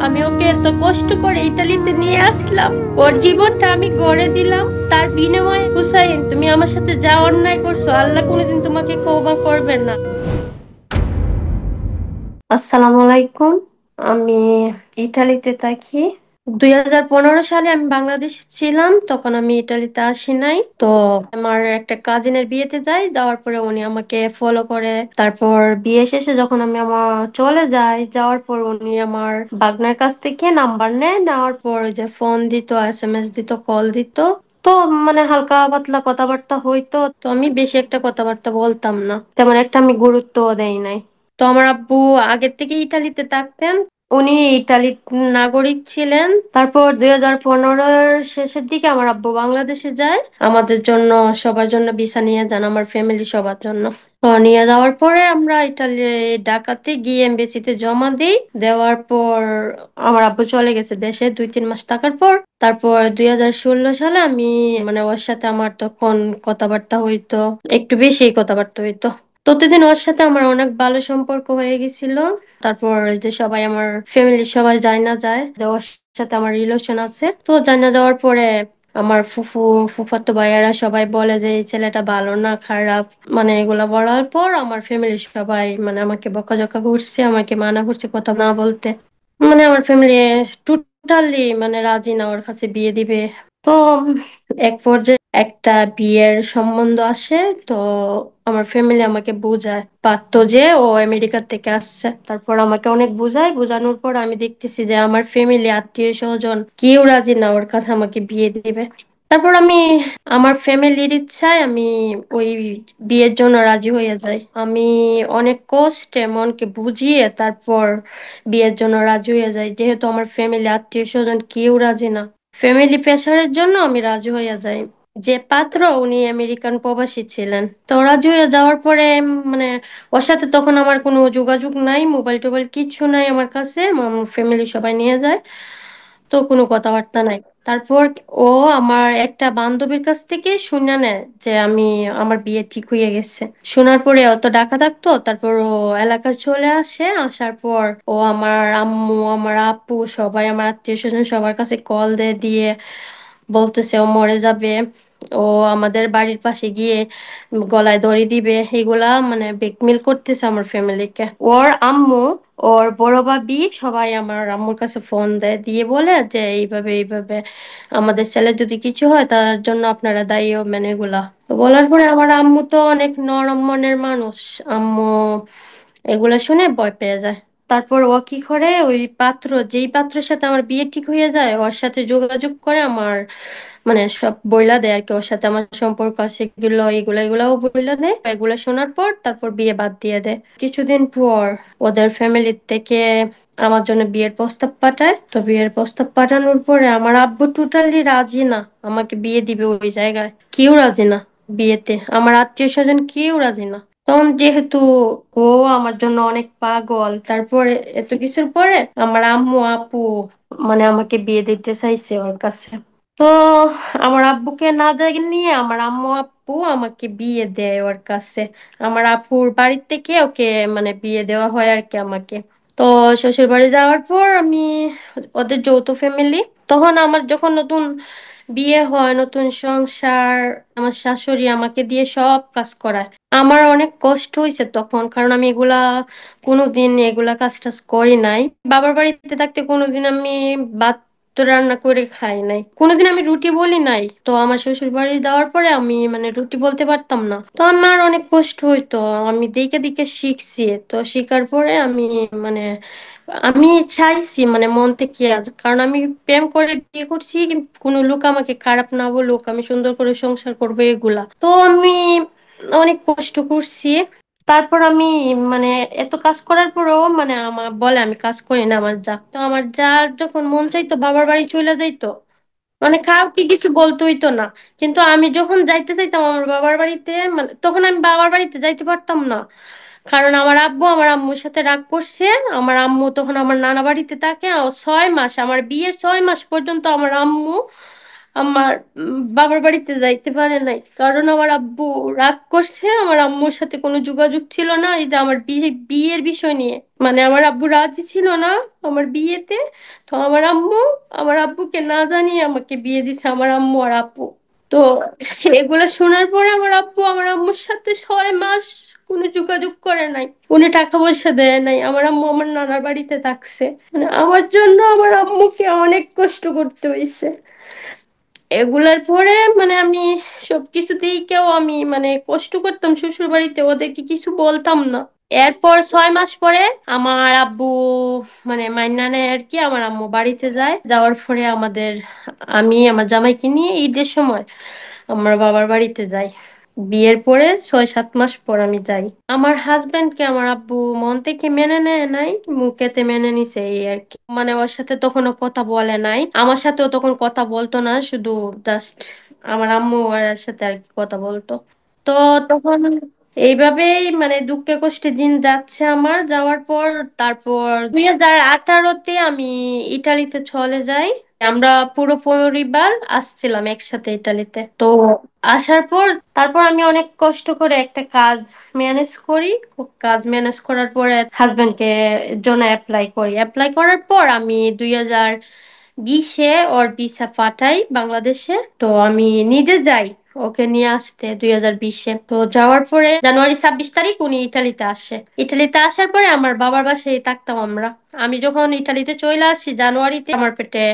আমি ওকে এত কষ্ট করে ইতালিতে নিয়ে আসলাম, ওর জীবনটা আমি গড়ে দিলাম। তার বিনিময়ে হুসাইন, তুমি আমার সাথে যা অন্যায় করছো, আল্লাহ কোনোদিন তোমাকে ক্ষমা করবেন না। আসসালামু আলাইকুম। আমি ইটালিতে থাকি। 2015 সালে আমি বাংলাদেশ ছিলাম, তখন আমি ইটালিতে আসি নাই তো। আমার একটা কাজিনের বিয়েতে যাই, যাওয়ার পরে উনি আমাকে ফলো করে। তারপর বিয়ে শেষে যখন আমি আমার চলে যাই, যাওয়ার পর উনি আমার বাগনার কাছ থেকে নাম্বার নেয়, নেওয়ার পর ওই যে ফোন দিত, এসএমএস দিত, কল দিত। তো মানে হালকা পাতলা কথাবার্তা হইতো, তো আমি বেশি একটা কথাবার্তা বলতাম না, তেমন একটা আমি গুরুত্ব দেই নাই। তো আমার আব্বু আগের থেকে ইটালিতে থাকতেন, উনি ইটালির নাগরিক ছিলেন। তারপর 2015-র শেষের দিকে আমার আব্বু বাংলাদেশে যায় আমাদের জন্য, সবার জন্য ভিসা নিয়ে যান, আমার ফ্যামিলি সবার জন্য। তো নিয়ে যাওয়ার পরে আমরা ইটালি ঢাকাতে গিয়ে এমবেসিতে জমা দিই। দেওয়ার পর আমার আব্বু চলে গেছে দেশে 2-3 মাস থাকার পর। তারপর 2016 সালে আমি মানে ওর সাথে আমার তখন কথাবার্তা হইতো, একটু বেশি কথাবার্তা হইতো। ততদিন ওর সাথে আমার অনেক ভালো সম্পর্ক হয়ে গেছিল। তারপর যে সবাই আমার ফ্যামিলির সবাই জানা যায় যে ওর সাথে আমার রিলেশন আছে, তো জানা যাওয়ার পরে আমার ফুফু, ফুফাতো ভাইয়ারা সবাই বলে যে এই ছেলেটা ভালো না, খারাপ। মানে এগুলা বলার পর আমার ফ্যামিলির সবাই মানে আমাকে বকাঝকা করছে, আমাকে মানা করছে কথা না বলতে। মানে আমার ফ্যামিলি টোটালি মানে রাজি না ওর কাছে বিয়ে দিবে। তো এক পর্যায়ে একটা বিয়ের সম্বন্ধ আসে। তো আমার ফ্যামিলি আমাকে বুঝায় পারতো যে ও আমেরিকা থেকে আসছে। তারপর আমাকে অনেক বুঝায়, বোঝানোর পর আমি দেখতেছি যে আমার ফ্যামিলি, আত্মীয় স্বজন কেউ রাজি না ওর কাছে আমাকে বিয়ে দিবে। তারপর আমি আমার ফ্যামিলির ইচ্ছায় আমি ওই বিয়ের জন্য রাজি হয়ে যাই। আমি অনেক কষ্টে মনকে বুঝিয়ে তারপর বিয়ের জন্য রাজি হয়ে যাই, যেহেতু আমার ফ্যামিলি, আত্মীয় স্বজন কেউ রাজি না। ফ্যামিলি প্রেশারের জন্য আমি রাজি হয়ে যাই। যে পাত্র উনি আমেরিকান প্রবাসী ছিলেন, তো রাজি হয়ে যাওয়ার পরে মানে ওর সাথে তখন আমার কোনো যোগাযোগ নাই, মোবাইল টোবাইল কিচ্ছু নাই আমার কাছে। আমার ফ্যামিলি সবাই নিয়ে যায়, তো কোনো কথাবার্তা নাই। তারপর ও আমার একটা বান্ধবীর কাছ থেকে শুনে নেয় যে আমার বিয়ে ঠিক হয়ে গেছে। শোনার পরে ও তো ঢাকা থাকতো, তারপর ও এলাকায় চলে আসে। আসার পর ও আমার আম্মু, আমার আপু, সবাই আমার আত্মীয় স্বজন সবার কাছে কল দিয়ে বলতেছে ও মরে যাবে, ও আমাদের বাড়ির পাশে গিয়ে গলায় দড়ি দিবে, এগুলা মানে ব্ল্যাকমেল করতেছে আমার ফ্যামিলিকে। ওর আম্মু, ওর বড় ভাবি সবাই আমার আম্মুর কাছে ফোন দেয়, দিয়ে বলে যে এইভাবে এইভাবে আমাদের ছেলে যদি কিছু হয় তার জন্য আপনারা দায়ী হবেন, এগুলা। তো বলার পরে আমার আম্মু তো অনেক নরম মনের মানুষ, আম্মু এগুলা শুনে ভয় পেয়ে যায়। তারপর ও কি করে, ওই পাত্র, যেই পাত্রের সাথে আমার বিয়ে ঠিক হয়ে যায় ওর সাথে যোগাযোগ করে আমার মানে সব বইলা দেয় আর কি, ওর সাথে আমার সম্পর্ক আছে এগুলো, এগুলা এগুলাও বইলা দেয়। এগুলা শোনার পর তারপর বিয়ে বাদ দিয়ে দেয়। কিছুদিন পর ওদের ফ্যামিলির থেকে আমার জন্য বিয়ের প্রস্তাব পাঠায়। তো বিয়ের প্রস্তাব পাঠানোর পরে আমার আব্বু টোটালি রাজি না আমাকে বিয়ে দিবে, ওই জায়গায় কেউ রাজি না বিয়েতে, আমার আত্মীয় স্বজন কেউ রাজি না। তখন যেহেতু ও আমার জন্য অনেক পাগল, তারপরে এত কিছুর পরে আমার আম্মু আপু মানে আমাকে বিয়ে দিতে চাইছে ওর কাছে। তো আমার আব্বুকে না জানিয়ে আমার আম্মু আপু আমাকে বিয়ে দেয় ওর কাছে। আমার আপুর বাড়ির থেকে ওকে মানে বিয়ে দেওয়া হয় আর কি আমাকে। তো শ্বশুর বাড়ি যাওয়ার পর আমি, ওদের যৌথ ফ্যামিলি, তখন আমার যখন নতুন বিয়ে হয়, নতুন সংসার, আমার শাশুড়ি আমাকে দিয়ে সব কাজ করায়। আমার অনেক কষ্ট হয়েছে তখন, কারণ আমি কোনোদিন এগুলা কাজ টাজ করি নাই। বাবার বাড়িতে থাকতে কোনোদিন আমি ভাত তো রান্না করে খাই নাই, কোনোদিন আমি রুটি বলি নাই। তো আমার শ্বশুর বাড়ি যাওয়ার পরে আমি মানে রুটি বলতে পারতাম না, তো আমার অনেক কষ্ট হইতো। আমি দেখে দেখে শিখছি, তো শিখার পরে আমি মানে আমি চাইছি মানে মন থেকে কারণ আমি প্রেম করে বিয়ে করছি, কোনো লোক আমাকে খারাপ না বলুক, আমি সুন্দর করে সংসার করবো, এগুলা। তো আমি অনেক কষ্ট করছি। তারপর আমি মানে এত কাজ করার পরেও মানে আমার বলে আমি কাজ করি না আমার যা, তো আমার যার যখন মন চাইতো বাবার বাড়ি চলে যাইতো, মানে কাউকে কিছু বলতে হইতো না। কিন্তু আমি যখন যাইতে চাইতাম আমার বাবার বাড়িতে, মানে তখন আমি বাবার বাড়িতে যাইতে পারতাম না, কারণ আমার আব্বু আমার আম্মুর সাথে রাগ করছে। আমার আম্মু তখন আমার নানা বাড়িতে থাকে, আর 6 মাস, আমার বিয়ের 6 মাস পর্যন্ত আমার আম্মু আমার বাবার বাড়িতে যাইতে পারে নাই, কারণ আমার আব্বু রাগ করছে, আমার আম্মুর সাথে কোনো যোগাযোগ ছিল না এই যে আমার বিয়ের বিষয় নিয়ে। মানে আমার আব্বু রাজি ছিল না আমার বিয়েতে। তো আমার আব্বুকে না জানিয়ে আমাকে বিয়ে দিছে আমার আম্মু আর আপু। তো এগুলা শোনার পরে আমার আব্বু আমার আম্মুর সাথে 6 মাস কোনো যোগাযোগ করে নাই, উনি টাকা পয়সা দেয় নাই। আমার আম্মু আমার নানার বাড়িতে থাকছে। মানে আমার জন্য আমার আম্মুকে অনেক কষ্ট করতে হয়েছে। এগুলার পরে মানে আমি সবকিছুতেই কেউ আমি মানে কষ্ট করতাম শ্বশুর বাড়িতে, ওদেরকে কিছু বলতাম না। এরপর 6 মাস পরে আমার আব্বু মানে মাইনা নেয় আর কি, আমার আম্মু বাড়িতে যায়। যাওয়ার পরে আমি আমার জামাইকে নিয়ে ঈদের সময় আমার বাবার বাড়িতে যাই। বিয়ের পরে 6-7 মাস পর আমি যাই। আমার হাজবেন্ডকে আমার আব্বু মন থেকে মেনে নেয় নাই, মুখেতে মেনে নিছে এই আর কি। মানে ওর সাথে তখনও কথা বলে নাই, আমার সাথেও তখন কথা বলতো না, শুধু জাস্ট আমার আম্মু আর এর সাথে আর কি কথা বলতো। তো তখন এইভাবেই মানে দুঃখে কষ্টে দিন যাচ্ছে আমার। যাওয়ার পর তারপর 2018-তে আমি ইটালিতে চলে যাই। আমরা পুরো পরিবার আসছিলাম একসাথে ইটালিতে। তো আসার পর তারপর আমি অনেক কষ্ট করে একটা কাজ ম্যানেজ করি। কাজ ম্যানেজ করার পরে হাজবেন্ডকে জন্য অ্যাপ্লাই করার পর আমি 2020-এ ওর ভিসা পাঠাই বাংলাদেশে। তো আমি নিজে যাই ওকে নিয়ে আসতে 2020-এ। তো যাওয়ার পরে জানুয়ারি 26 তারিখ উনি ইটালিতে আসে। ইটালিতে আসার পরে আমার বাবার বাসায় থাকতাম আমরা। আমি যখন ইটালিতে চলে আসি জানুয়ারিতে, আমার পেটে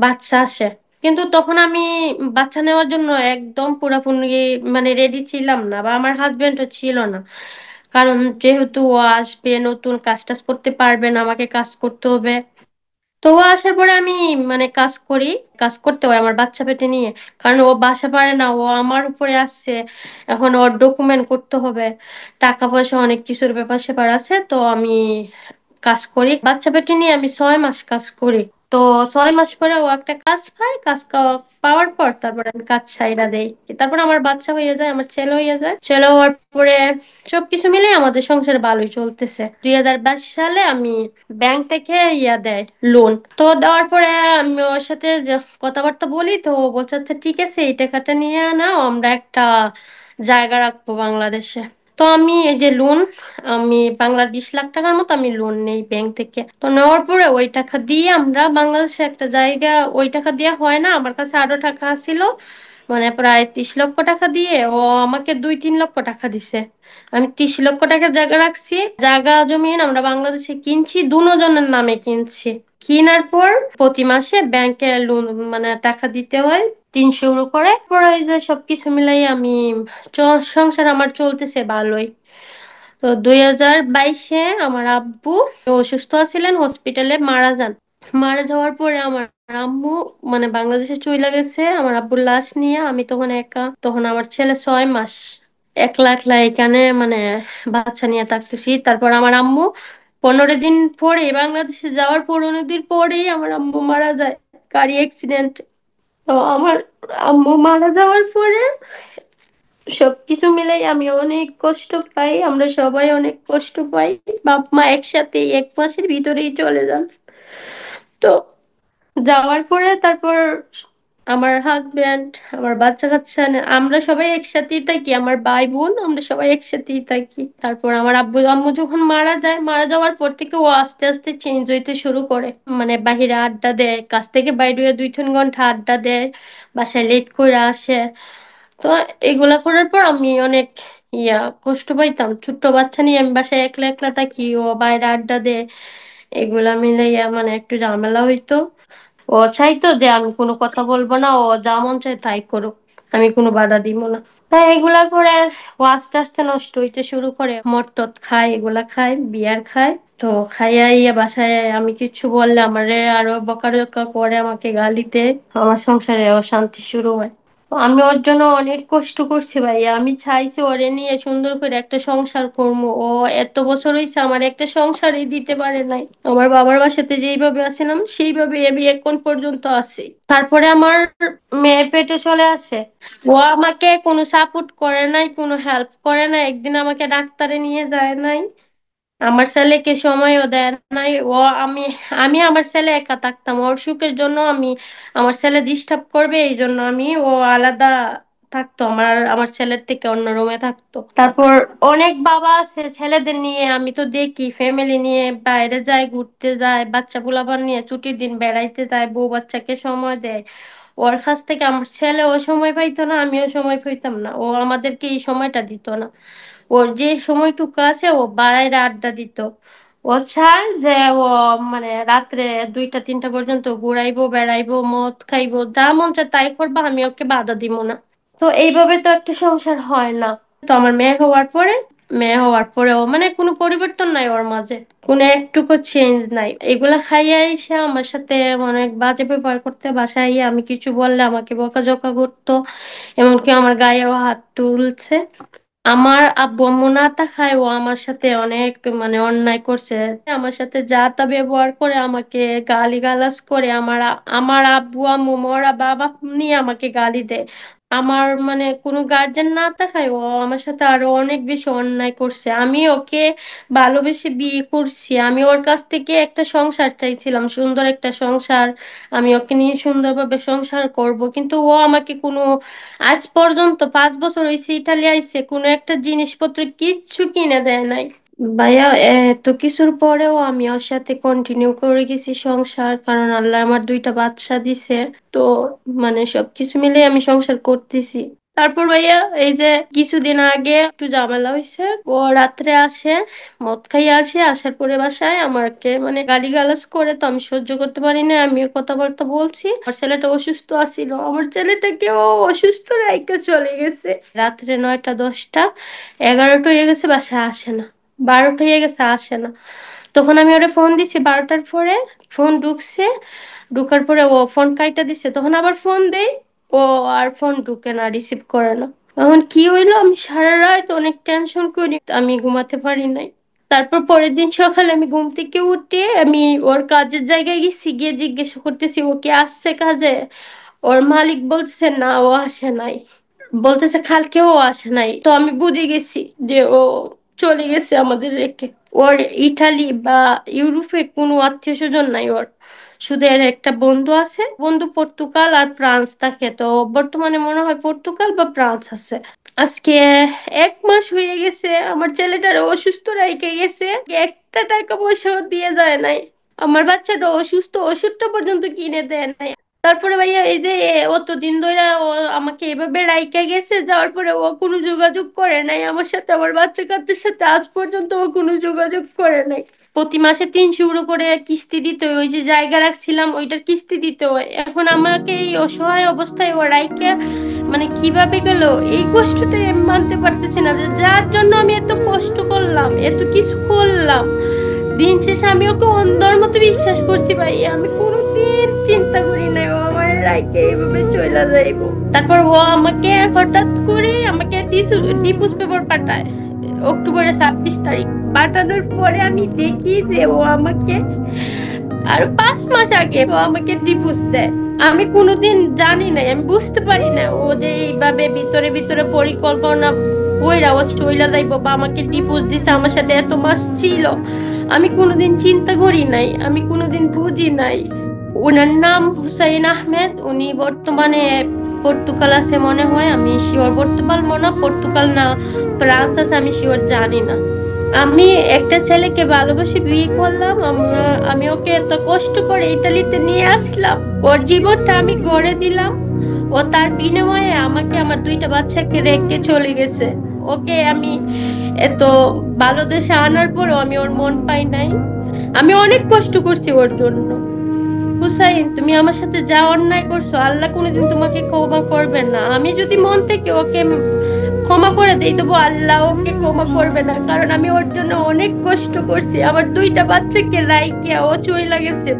বাচ্চা আসে। কিন্তু তখন আমি বাচ্চা নেওয়ার জন্য একদম পুরোপুরি মানে রেডি ছিলাম না, বা আমার হাজবেন্ডও ছিল না। কারণ যেহেতু ও আসবে, নতুন কাজ টাজ করতে পারবে না, আমাকে কাজ করতে হবে। তো ও আসার পরে আমি মানে কাজ করি, কাজ করতে হয় আমার বাচ্চা পেটে নিয়ে। কারণ ও বাসা পারে না, ও আমার উপরে আসছে। এখন ওর ডকুমেন্ট করতে হবে, টাকা পয়সা অনেক কিছুর ব্যাপার স্যাপার আছে। তো আমি কাজ করি বাচ্চা পেটে নিয়ে, আমি 6 মাস কাজ করি। তো 6 মাস পরে ও একটা কাজ পায়, পাওয়ার পর তারপর আমি কাজ ছাইড়া দেই। তারপর আমার বাচ্চা হয়ে যায়, আমার ছেলে হয়ে যায়। ছেলে হওয়ার পরে সবকিছু মিলে আমাদের সংসার ভালোই চলতেছে। 2022 সালে আমি ব্যাংক থেকে দেয় লোন। তো দেওয়ার পরে আমি ওর সাথে যে কথাবার্তা বলি, তো ও বলছে আচ্ছা ঠিক আছে, এই টাকাটা নিয়ে নাও, আমরা একটা জায়গা রাখবো বাংলাদেশে। তো আমি এই যে লোন, আমি বাংলার 20 লাখ টাকার মতো আমি লোন নেই ব্যাংক থেকে। তো নেওয়ার পরে ওই টাকা দিয়ে আমরা বাংলাদেশে একটা জায়গা, ওই টাকা দিয়ে হয় না, আমার কাছে আরো টাকা ছিল, মানে প্রায় 30 লক্ষ টাকা দিয়ে ও আমাকে 2-3 লক্ষ টাকা দিছে। আমি 30 লক্ষ টাকার জায়গা রাখছি, জায়গা জমিন আমরা বাংলাদেশে কিনছি, দুজনের নামে কিনছি। কেনার পর প্রতি মাসে ব্যাংকে লোন মানে টাকা দিতে হয় 300 ইউরো করে। পরে এই যে সবকিছু মিলাই আমি সংসার আমার চলতেছে ভালোই। তো 2022-এ আমার আব্বু অসুস্থ ছিলেন, হসপিটালে মারা যান। মারা যাওয়ার পরে আমার আম্মু মানে বাংলাদেশে চলে গেছে আমার আব্বুর লাশ নিয়ে। আমি তখন একা, তখন আমার ছেলে 6 মাস, একলা একলা এখানে মানে বাচ্চা নিয়ে থাকতেছি। তারপর আমার আম্মু 15 দিন পরে, বাংলাদেশে যাওয়ার 15 দিন পরেই আমার আম্মু মারা যায় গাড়ি অ্যাক্সিডেন্ট। তো আমার আম্মু মারা যাওয়ার পরে সবকিছু মিলাই আমি অনেক কষ্ট পাই, আমরা সবাই অনেক কষ্ট পাই। বাপ মা একসাথে 1 মাসের ভিতরেই চলে যান। তো যাওয়ার পরে তারপর আমার হাজবেন্ড, আমার বাচ্চা কাচ্চা আমরা সবাই একসাথেই থাকি, আমার ভাই বোন আমরা সবাই একসাথেই থাকি। তারপর আমার আব্বু আম্মু যখন মারা যায়, মারা যাওয়ার পর থেকে ও আস্তে আস্তে চেঞ্জ হইতে শুরু করে। মানে বাহিরে আড্ডা দেয়, কাজ থেকে বাইরে হয়ে 2-3 ঘন্টা আড্ডা দেয়, বাসায় লেট করে আসে। তো এগুলা করার পর আমি অনেক ইয়া কষ্ট পাইতাম। ছোট্ট বাচ্চা নিয়ে আমি বাসায় একলা একলা থাকি, ও বাইরে আড্ডা দেয়, এগুলা মিলাইয়া মানে একটু ঝামেলা হইতো। ও চাইতো যে আমি কোনো কথা বলবো না, ও যা মন চায় তাই করুক, আমি কোনো বাধা দিব না। তাই এগুলা করে ও আস্তে আস্তে নষ্ট হইতে শুরু করে, মদ টদ খায়, এগুলা খায়, বিয়ার খায়। তো খাইয়া ইয়ে বাসায় আমি কিছু বললে আমারে আরো বকাঝকা করে, আমাকে গালিতে, আমার সংসারে অশান্তি শুরু হয়। তো আমি ওর জন্য অনেক কষ্ট করছি ভাই, আমি চাইছি ওরে নিয়ে সুন্দর করে একটা সংসার করবো। ও এত বছর হয়েছে আমার একটা সংসারই দিতে পারে নাই। আমার বাবার বাসাতে যেইভাবে আছিলাম সেইভাবে আমি এখন পর্যন্ত আছি। তারপরে আমার মেয়ে পেটে চলে আসে, ও আমাকে কোনো সাপোর্ট করে নাই, কোনো হেল্প করে নাই, একদিন আমাকে ডাক্তারে নিয়ে যায় নাই। আমার ছেলেকে সময়ও দেয় নাই ও। আমি আমি আমার ছেলে একা থাকতাম, ওর সুখের জন্য আমি, আমার ছেলে ডিস্টার্ব করবে এই জন্য আমি, ও আলাদা থাকতো, আমার ছেলের থেকে অন্য রুমে থাকতো। তারপর অনেক বাবা আছে ছেলেদের নিয়ে, আমি তো দেখি ফ্যামিলি নিয়ে বাইরে যায়, ঘুরতে যায়, বাচ্চা পোলাপান নিয়ে ছুটির দিন বেড়াইতে যায়, বউ বাচ্চাকে সময় দেয়। ওর কাছ থেকে আমার ছেলে ও সময় পাইতো না, আমিও সময় পাইতাম না, ও আমাদেরকে এই সময়টা দিত না। ওর যে সময়টুকু আছে ও বাইরে আড্ডা দিত। ও চায় যে ও মানে রাত্রে 2টা 3টা পর্যন্ত ঘুরাইবো বেড়াইবো মদ খাইবো, যা মন চায় তাই করবা, আমি ওকে বাধা দিব না। তো এইভাবে তো একটা সংসার হয় না। তো আমার মেয়ে হওয়ার পরেও মানে কোনো পরিবর্তন নাই ওর মাঝে, কোনো একটুকু চেঞ্জ নাই। এগুলা খাইয়া এসে আমার সাথে অনেক বাজে ব্যবহার করতে, বাসায় আইয়া আমি কিছু বললে আমাকে বকাঝকা করতো, এমনকি আমার গায়েও হাত তুলছে। আমার আব্বু আম্মু না থাকায় ও আমার সাথে অনেক মানে অন্যায় করছে, আমার সাথে যা তা ব্যবহার করে, আমাকে গালিগালাজ করে, আমার আব্বু আম্মু মরা বাবা নিয়ে আমাকে গালি দেয়। আমার মানে কোনো গার্জেন না থাকায় ও আমার সাথে আরো অনেক বেশি অন্যায় করছে। আমি ওকে ভালোবেসে বিয়ে করছি, আমি ওর কাছ থেকে একটা সংসার চাইছিলাম, সুন্দর একটা সংসার, আমি ওকে নিয়ে সুন্দরভাবে সংসার করব, কিন্তু ও আমাকে কোনো, আজ পর্যন্ত 5 বছর হয়েছে ইটালি আইছে, কোনো একটা জিনিসপত্র কিচ্ছু কিনে দেয় নাই। ভাইয়া এত কিছুর পরেও আমি ওর সাথে কন্টিনিউ করে গেছি সংসার, কারণ আল্লাহ আমার 2টা বাচ্চা দিছে। তো মানে সবকিছু মিলে আমি সংসার করতেছি। তারপর ভাইয়া এই যে কিছুদিন আগে একটু ঝামেলা হয়েছে, ও রাত্রে আসে, মদ খাইয়ে আসে, আসার পরে বাসায় আমাকে মানে গালিগালাজ করে, তো আমি সহ্য করতে পারি না, আমিও কথাবার্তা বলছি। আমার ছেলেটা অসুস্থ আছিল, আমার ছেলেটাকেও অসুস্থ রাইখা চলে গেছে। রাত্রে 9টা 10টা 11টা হয়ে গেছে, বাসায় আসে না। 12টা হয়ে গেছে, আসে না। তখন আমি ওরে ফোন দিছি 12টার পরে, ফোন ঢুকছে, ঢুকার পরে ও ফোন কাইটা দিছে, তখন আবার ফোন দেই, ও আর ফোন ঢুকে না, রিসিভ করে না। এখন কি হইলো, আমি সারা রাত অনেক টেনশন করি, আমি ঘুমাতে পারি নাই। তারপর পরের দিন সকালে আমি ঘুম থেকে উঠে আমি ওর কাজের জায়গায় গেছি, গিয়ে জিজ্ঞাসা করতেছি ও কি আসছে কাজে। ওর মালিক বলতেছে না, ও আসে নাই। বলতেছে কালকেও আসে নাই। তো আমি বুঝে গেছি যে ও চলে গেছে আমাদের রেখে। ওর ইটালি বা ইউরোপে কোনো আত্মীয় স্বজন নাই ওর, শুধু এর একটা বন্ধু আছে, বন্ধু পর্তুগাল আর ফ্রান্স থাকে, তো বর্তমানে মনে হয় পর্তুগাল বা ফ্রান্স আছে। আজকে 1 মাস হয়ে গেছে আমার ছেলেটার অসুস্থ রাইখে গেছে, একটা টাকা পয়সাও দিয়ে যায় নাই। আমার বাচ্চাটা অসুস্থ, ওষুধটা পর্যন্ত কিনে দেয় নাই। তারপরে ভাইয়া এই যে অতদিন ধরে ও আমাকে এভাবে রাইখা গেছে, যাওয়ার পরে ও কোনো যোগাযোগ করে নাই আমার সাথে, আমার বাচ্চা কাচ্চার সাথে আজ পর্যন্ত ও কোনো যোগাযোগ করে নাই। প্রতি মাসে 300 ইউরো করে কিস্তি দিতে হয়, ওই যে জায়গা রাখছিলাম ওইটার কিস্তি দিতে হয়। এখন আমাকে এই অসহায় অবস্থায় ও রাইখা মানে কিভাবে গেল, এই কষ্টটাই আমি মানতে পারতেছি না, যে যার জন্য আমি এত কষ্ট করলাম, এত কিছু করলাম, দিন শেষে আমি ওকে অন্ধর মতো বিশ্বাস করছি ভাই, আমি কোনোদিন চিন্তা করি নাই ও আমার রাইকে এইভাবে চলে যাইবো। তারপর ও আমাকে হঠাৎ করে আমাকে ডিভোর্স পেপার পাঠায় অক্টোবরের 26 তারিখ। পাঠানোর পরে আমি দেখি যে ও আমাকে আর 5 মাস আগে ও আমাকে ডিভোর্স দেয়। আমি কোনোদিন জানি নাই, আমি বুঝতে পারি না ও যে এইভাবে ভিতরে ভিতরে পরিকল্পনা কইরা ও চইলা যাইবো বা আমাকে ডিভোর্স দিছে, আমার সাথে এত মাস ছিল, আমি কোনোদিন চিন্তা করি নাই, আমি কোনোদিন বুঝি নাই। ওনার নাম হুসাইন আহমেদ, উনি বর্তমানে পর্তুগাল আছে মনে হয়, আমি শিওর, পর্তুগাল মনে হয়, পর্তুগাল না ফ্রান্স আছে, আমি শিওর জানি না। আমি একটা ছেলেকে ভালোবেসে বিয়ে করলাম, আমি ওকে এত কষ্ট করে ইতালিতে নিয়ে আসলাম, ওর জীবনটা আমি গড়ে দিলাম, ও তার বিনিময়ে আমাকে আমার 2টা বাচ্চাকে রেখে চলে গেছে। ওকে আমি এত ভালো দেশে আনার পরও আমি ওর মন পাই নাই, আমি অনেক কষ্ট করছি ওর জন্য। হুসাইন, তুমি আমার সাথে যা অন্যায় করছো আল্লাহ কোনোদিন তোমাকে ক্ষমা করবে না। আমি যদি মন থেকে ওকে ক্ষমা করে দেই, তবু আল্লাহ ওকে ক্ষমা করবে না, কারণ আমি ওর জন্য অনেক কষ্ট করছি, আমার 2টা বাচ্চাকে রাইখে ও চইলা গেছে।